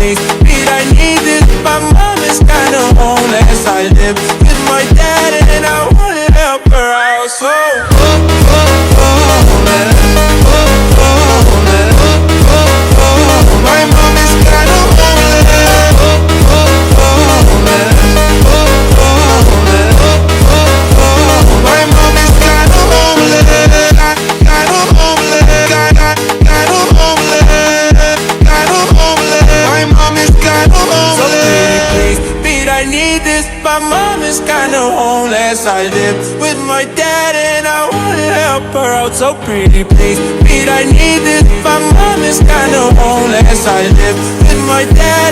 please, Pete, I need this. My mom is kinda homeless. I live with my dad and I wanna help her out. So, homeless. My mom is kinda homeless. My mom is kinda homeless. Kinda homeless. Kinda homeless. Kinda homeless. My mom is kinda homeless. So pretty please, Pete, I need this. My mom is kinda homeless. I live with my dad and I wanna help her out. So pretty please, Pete, I need this. My mom is kinda homeless. I live with my dad